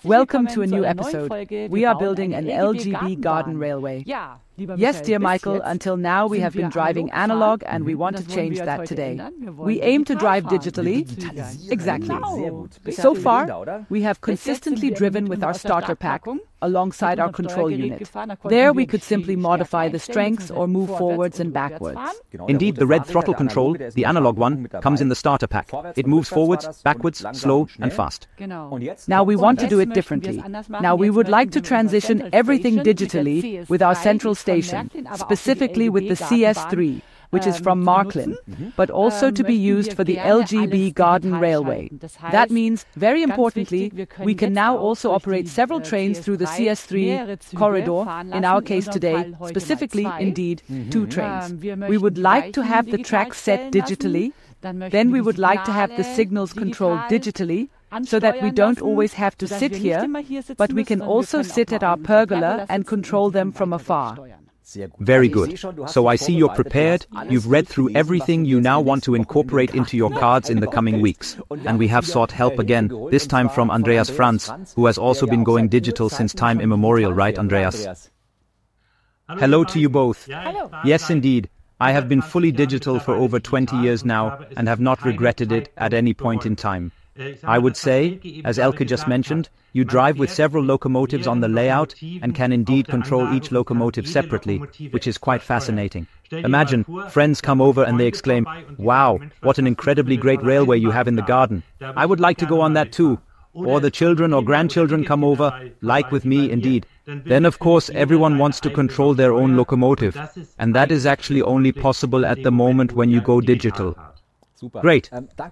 Welcome to a new episode. We are building an LGB garden railway. Yes, dear Michael, until now we have been driving analog and we want to change that today. We aim to drive digitally. Exactly. So far, we have consistently driven with our starter pack alongside our control unit. There we could simply modify the strengths or move forwards and backwards. Indeed, the red throttle control, the analog one, comes in the starter pack. It moves forwards, backwards, slow and fast. Now we want to do it differently. Now we would like to transition everything digitally with our central station, specifically with the CS3, which is from Marklin, but also to be used for the LGB garden railway. That means, very importantly, we can now also operate several trains through the CS3 corridor, in our case today, specifically, indeed, 2 trains. We would like to have the tracks set digitally, then we would like to have the signals controlled digitally, so that we don't always have to sit here, but we can also sit at our pergola and control them from afar. Very good. So I see you're prepared, you've read through everything you now want to incorporate into your cards in the coming weeks. And we have sought help again, this time from Andreas Franz, who has also been going digital since time immemorial, right, Andreas? Hello to you both. Yes, indeed. I have been fully digital for over 20 years now and have not regretted it at any point in time. I would say, as Elke just mentioned, you drive with several locomotives on the layout and can indeed control each locomotive separately, which is quite fascinating. Imagine, friends come over and they exclaim, "Wow, what an incredibly great railway you have in the garden. I would like to go on that too." Or the children or grandchildren come over, like with me indeed. Then of course everyone wants to control their own locomotive, and that is actually only possible at the moment when you go digital. Great.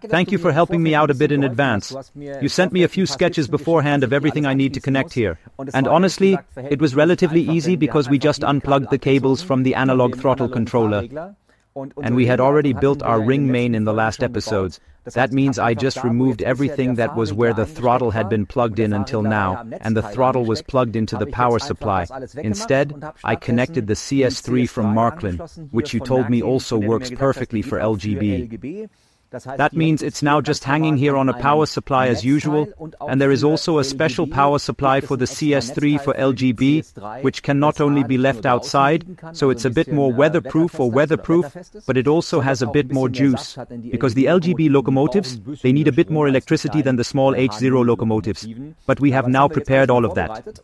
Thank you for helping me out a bit in advance. You sent me a few sketches beforehand of everything I need to connect here. And honestly, it was relatively easy because we just unplugged the cables from the analog throttle controller. And we had already built our ring main in the last episodes. That means I just removed everything that was where the throttle had been plugged in until now, and the throttle was plugged into the power supply. Instead, I connected the CS3 from Marklin, which you told me also works perfectly for LGB. That means it's now just hanging here on a power supply as usual, and there is also a special power supply for the CS3 for LGB, which can not only be left outside, so it's a bit more weatherproof, but it also has a bit more juice, because the LGB locomotives, they need a bit more electricity than the small H0 locomotives, but we have now prepared all of that.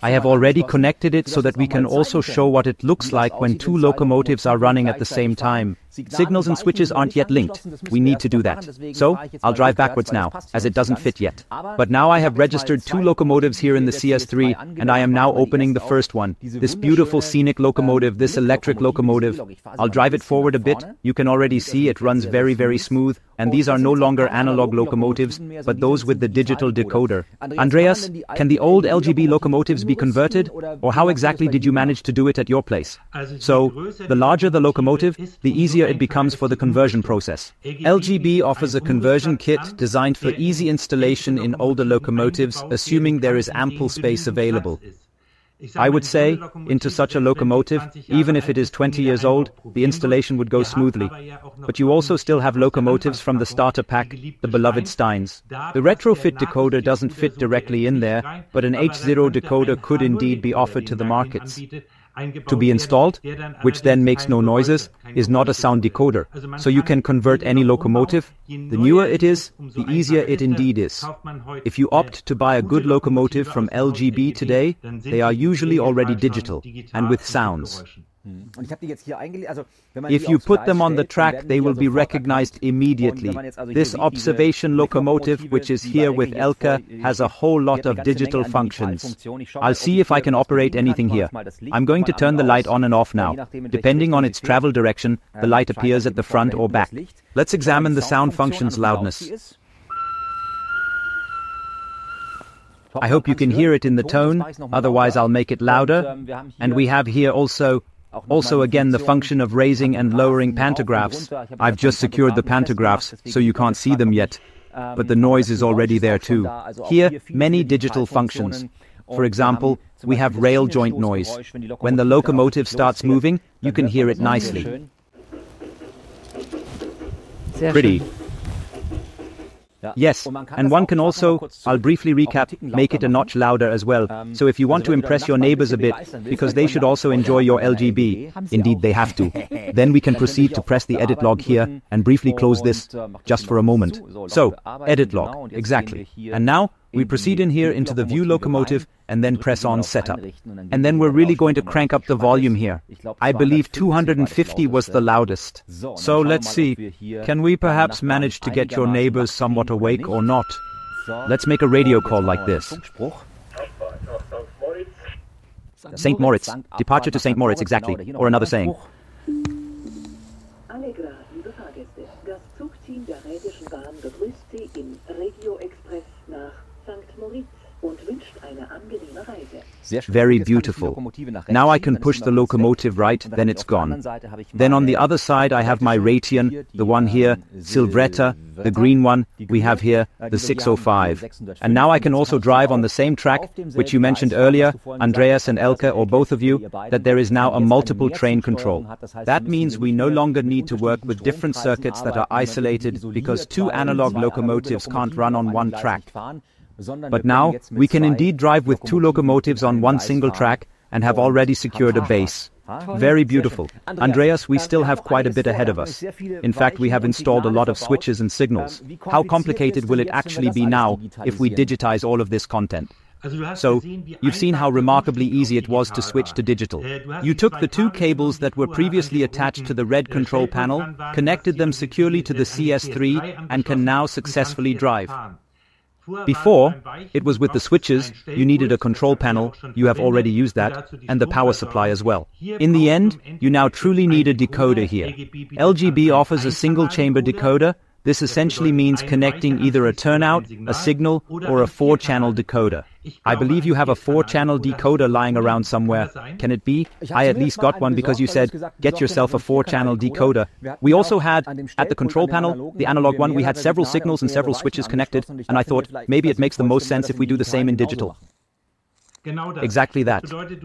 I have already connected it so that we can also show what it looks like when 2 locomotives are running at the same time. Signals and switches aren't yet linked. We need to do that. So, I'll drive backwards now, as it doesn't fit yet. But now I have registered 2 locomotives here in the CS3, and I am now opening the first one. This beautiful scenic locomotive, this electric locomotive. I'll drive it forward a bit. You can already see it runs very, very smooth. And these are no longer analog locomotives, but those with the digital decoder. Andreas, can the old LGB locomotives be converted? Or how exactly did you manage to do it at your place? So, the larger the locomotive, the easier it becomes for the conversion process. LGB offers a conversion kit designed for easy installation in older locomotives, assuming there is ample space available. I would say, into such a locomotive, even if it is 20 years old, the installation would go smoothly. But you also still have locomotives from the starter pack, the beloved Steins. The retrofit decoder doesn't fit directly in there, but an H0 decoder could indeed be offered to the markets. To be installed, which then makes no noises, is not a sound decoder, so you can convert any locomotive. The newer it is, the easier it indeed is. If you opt to buy a good locomotive from LGB today, they are usually already digital, and with sounds. If you put them on the track, they will be recognized immediately. This observation locomotive, which is here with Elke, has a whole lot of digital functions. I'll see if I can operate anything here. I'm going to turn the light on and off now. Depending on its travel direction, the light appears at the front or back. Let's examine the sound function's loudness. I hope you can hear it in the tone, otherwise I'll make it louder. And we have here also again the function of raising and lowering pantographs. I've just secured the pantographs, so you can't see them yet, but the noise is already there too. Here, many digital functions. For example, we have rail joint noise. When the locomotive starts moving, you can hear it nicely. Pretty. Yes, and one can also, I'll briefly recap, make it a notch louder as well. So if you want to impress your neighbors a bit, because they should also enjoy your LGB, indeed they have to, then we can proceed to press the edit log here and briefly close this just for a moment. So, edit log, exactly. And now, we proceed in here into the view locomotive and then press on setup. And then we're really going to crank up the volume here. I believe 250 was the loudest. So let's see, can we perhaps manage to get your neighbors somewhat awake or not? Let's make a radio call like this. St. Moritz, departure to St. Moritz, exactly, or another saying. Alle liebe Fahrgäste, das Zugteam der Rheinischen Bahn begrüßt Sie im Regio-Express nach St. Moritz und wünscht eine angenehme Reise. Very beautiful. Now I can push the locomotive right, then it's gone. Then on the other side I have my Raytheon, the one here, Silvretta, the green one, we have here, the 605. And now I can also drive on the same track, which you mentioned earlier, Andreas and Elke, or both of you, that there is now a multiple train control. That means we no longer need to work with different circuits that are isolated because two analog locomotives can't run on one track. But now, we can indeed drive with two locomotives on one single track and have already secured a base. Very beautiful. Andreas, we still have quite a bit ahead of us. In fact, we have installed a lot of switches and signals. How complicated will it actually be now if we digitize all of this content? So, you've seen how remarkably easy it was to switch to digital. You took the two cables that were previously attached to the red control panel, connected them securely to the CS3, and can now successfully drive. Before, it was with the switches, you needed a control panel, you have already used that, and the power supply as well. In the end, you now truly need a decoder here. LGB offers a single-chamber decoder. This essentially means connecting either a turnout, a signal, or a 4-channel decoder. I believe you have a 4-channel decoder lying around somewhere. Can it be? I at least got one because you said, get yourself a 4-channel decoder. We also had, at the control panel, the analog one, we had several signals and several switches connected, and I thought, maybe it makes the most sense if we do the same in digital. Exactly that.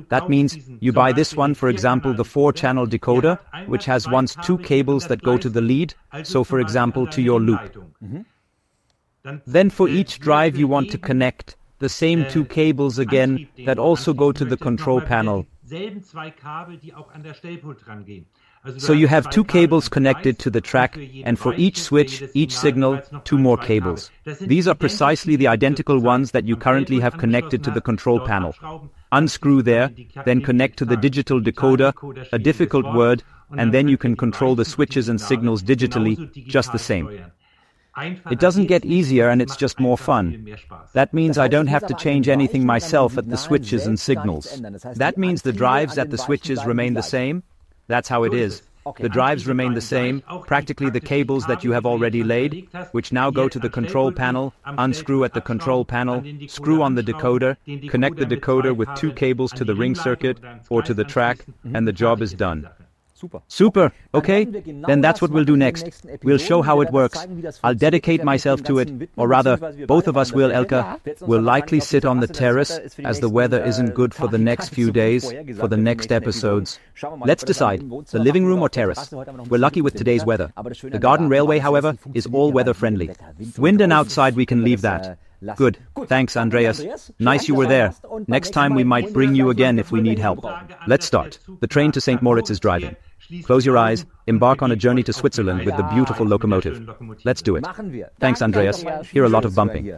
That means you buy this one, for example, the 4-channel decoder, which has once two cables that go to the lead, so for example to your loop. Then for each drive you want to connect the same two cables again that also go to the control panel. So you have two cables connected to the track, and for each switch, each signal, two more cables. These are precisely the identical ones that you currently have connected to the control panel. Unscrew there, then connect to the digital decoder, a difficult word, and then you can control the switches and signals digitally, just the same. It doesn't get easier and it's just more fun. That means I don't have to change anything myself at the switches and signals. That means the drives at the switches remain the same. That's how it is. The drives remain the same, practically the cables that you have already laid, which now go to the control panel, unscrew at the control panel, screw on the decoder, connect the decoder with two cables to the ring circuit or to the track, and the job is done. Super, okay, then that's what we'll do next. We'll show how it works. I'll dedicate myself to it, or rather, both of us will, Elke. We'll likely sit on the terrace, as the weather isn't good for the next few days, for the next episodes. Let's decide, the living room or terrace. We're lucky with today's weather. The garden railway, however, is all weather friendly. Wind and outside, we can leave that. Good. Thanks, Andreas. Nice you were there. Next time we might bring you again if we need help. Let's start. The train to St. Moritz is driving. Close your eyes, embark on a journey to Switzerland with the beautiful locomotive. Let's do it. Thanks, Andreas. Hear a lot of bumping.